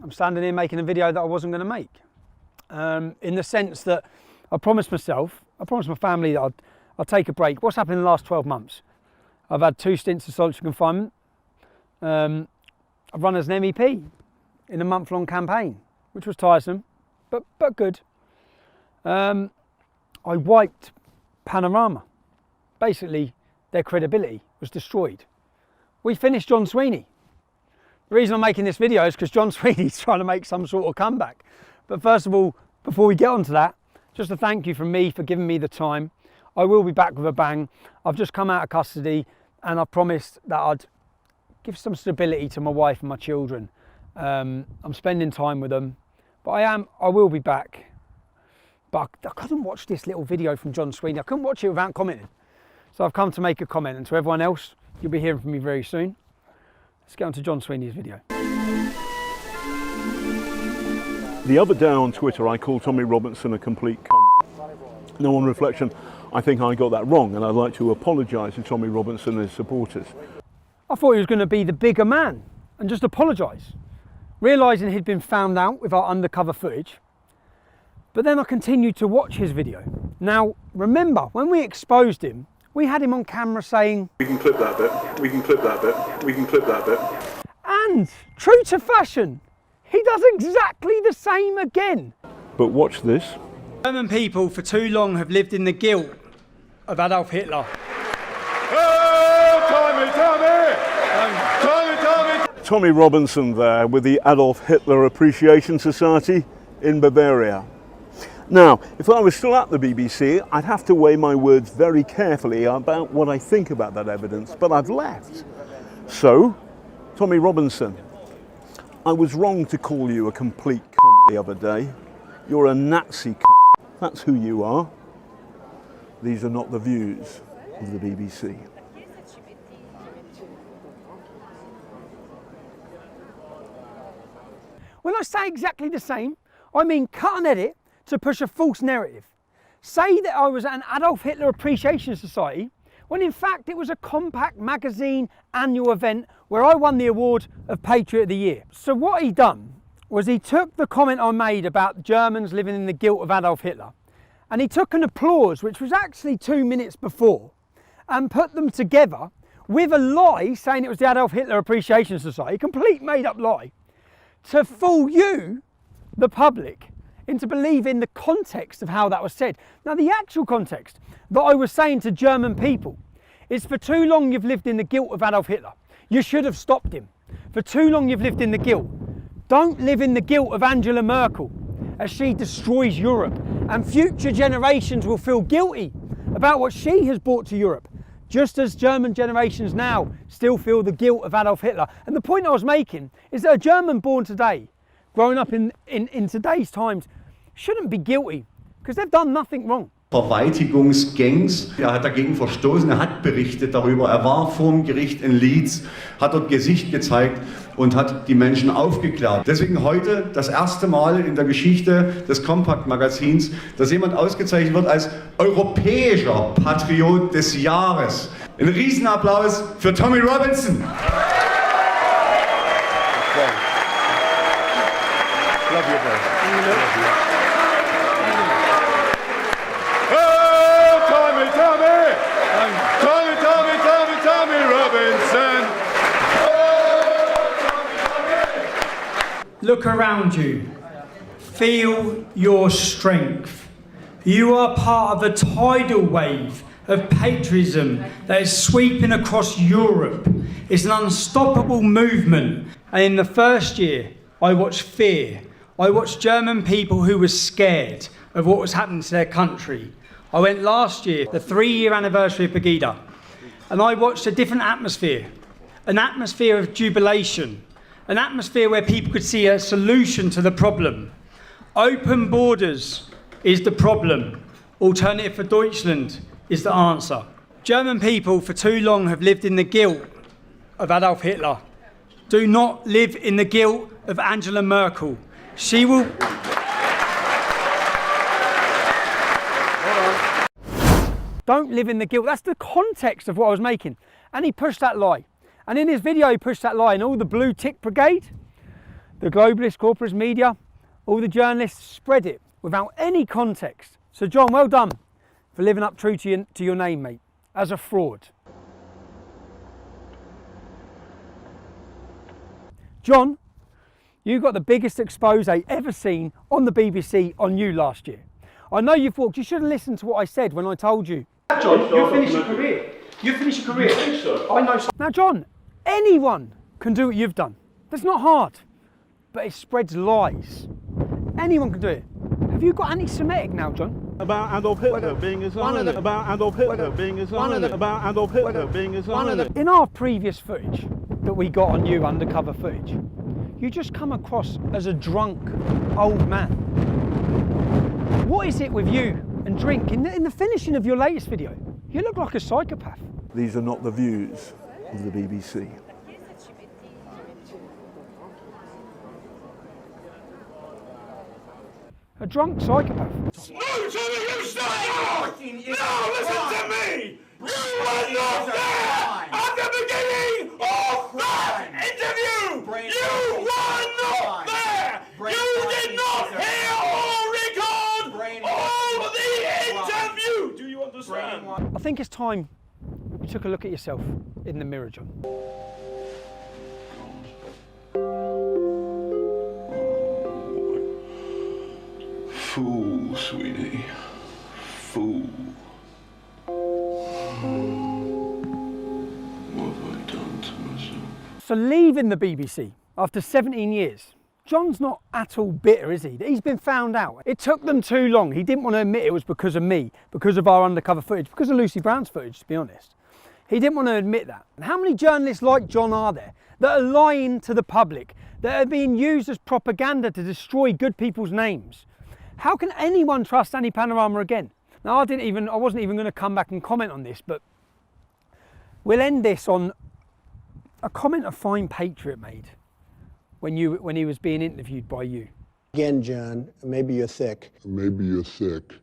I'm standing here making a video that I wasn't going to make. In the sense that I promised myself, I promised my family that I'd take a break. What's happened in the last 12 months? I've had 2 stints of solitary confinement. I've run as an MEP in a month-long campaign, which was tiresome, but good. I wiped Panorama. Basically, their credibility was destroyed. We finished John Sweeney. The reason I'm making this video is because John Sweeney's trying to make some sort of comeback. But first of all, before we get onto that, just a thank you from me for giving me the time. I will be back with a bang. I've just come out of custody and I promised that I'd give some stability to my wife and my children. I'm spending time with them, but I will be back. But I couldn't watch this little video from John Sweeney. I couldn't watch it without commenting. So I've come to make a comment, and to everyone else, you'll be hearing from me very soon. Let's get on to John Sweeney's video. The other day on Twitter, I called Tommy Robinson a complete cunt. Now, on reflection, I think I got that wrong, and I'd like to apologise to Tommy Robinson and his supporters. I thought he was going to be the bigger man and just apologise, realising he'd been found out with our undercover footage. But then I continued to watch his video. Now, remember, when we exposed him, we had him on camera saying, "We can clip that bit, we can clip that bit, we can clip that bit." And, true to fashion, he does exactly the same again. But watch this. German people for too long have lived in the guilt of Adolf Hitler. Tommy Robinson there with the Adolf Hitler Appreciation Society in Bavaria. Now, if I was still at the BBC, I'd have to weigh my words very carefully about what I think about that evidence, but I've left. So, Tommy Robinson, I was wrong to call you a complete cunt the other day. You're a Nazi cunt. That's who you are. These are not the views of the BBC. When I say exactly the same, I mean cut and edit to push a false narrative. Say that I was at an Adolf Hitler Appreciation Society, when in fact it was a Compact magazine annual event where I won the award of Patriot of the Year. So what he done was he took the comment I made about Germans living in the guilt of Adolf Hitler, and he took an applause, which was actually 2 minutes before, and put them together with a lie saying it was the Adolf Hitler Appreciation Society, a complete made up lie, to fool you, the public, into believing the context of how that was said. Now, the actual context that I was saying to German people is, for too long you've lived in the guilt of Adolf Hitler. You should have stopped him. For too long you've lived in the guilt. Don't live in the guilt of Angela Merkel as she destroys Europe, and future generations will feel guilty about what she has brought to Europe, just as German generations now still feel the guilt of Adolf Hitler. And the point I was making is that a German born today, growing up in today's times, shouldn't be guilty, because they've done nothing wrong. Vergewaltigungsgangs. Er hat dagegen verstoßen, er hat berichtet darüber, er war vor dem Gericht in Leeds, hat dort Gesicht gezeigt und hat die Menschen aufgeklärt. Deswegen heute das erste Mal in der Geschichte des Compact-Magazins, dass jemand ausgezeichnet wird als europäischer Patriot des Jahres. Ein Riesenapplaus für Tommy Robinson. Look around you. Feel your strength. You are part of a tidal wave of patriotism that is sweeping across Europe. It's an unstoppable movement. And in the first year, I watched fear. I watched German people who were scared of what was happening to their country. I went last year, the 3-year anniversary of Pegida, and I watched a different atmosphere, an atmosphere of jubilation, an atmosphere where people could see a solution to the problem. Open borders is the problem. Alternative for Deutschland is the answer. German people for too long have lived in the guilt of Adolf Hitler. Do not live in the guilt of Angela Merkel. She will... Don't live in the guilt. That's the context of what I was making. And he pushed that lie. And in his video, he pushed that lie. And all the blue tick brigade, The globalist, corporate media, all the journalists spread it without any context. So John, well done for living up true to your name, mate, as a fraud. John, you got the biggest expose ever seen on the BBC on you last year. I know you've walked, you should have listened to what I said when I told you. John, you'll finish your career. You'll finish your career. You think so? I know. Now John, anyone can do what you've done. That's not hard, but it spreads lies. Anyone can do it. Have you got anti-Semitic now, John? About Adolf Hitler being a Zionist. About Adolf Hitler being a Zionist. About Adolf Hitler being a Zionist. In our previous footage that we got on you, undercover footage, you just come across as a drunk old man. What is it with you and drink? In the finishing of your latest video, you look like a psychopath. These are not the views of the BBC. A drunk psychopath. No, Tommy, you stop! No, listen to me! You were not there at the beginning of that interview! You were not there! You did not hear or record all the interview! Do you understand? I think it's time you took a look at yourself in the mirror, John. Fool, sweetie. Fool. What have I done to myself? So leaving the BBC after 17 years, John's not at all bitter, is he? He's been found out. It took them too long. He didn't want to admit it was because of me, because of our undercover footage, because of Lucy Brown's footage, to be honest. He didn't want to admit that. And how many journalists like John are there that are lying to the public, that are being used as propaganda to destroy good people's names? How can anyone trust Annie Panorama again? Now, I wasn't even going to come back and comment on this, but we'll end this on a comment a fine patriot made when he was being interviewed by you. Again, John, maybe you're thick. Maybe you're thick.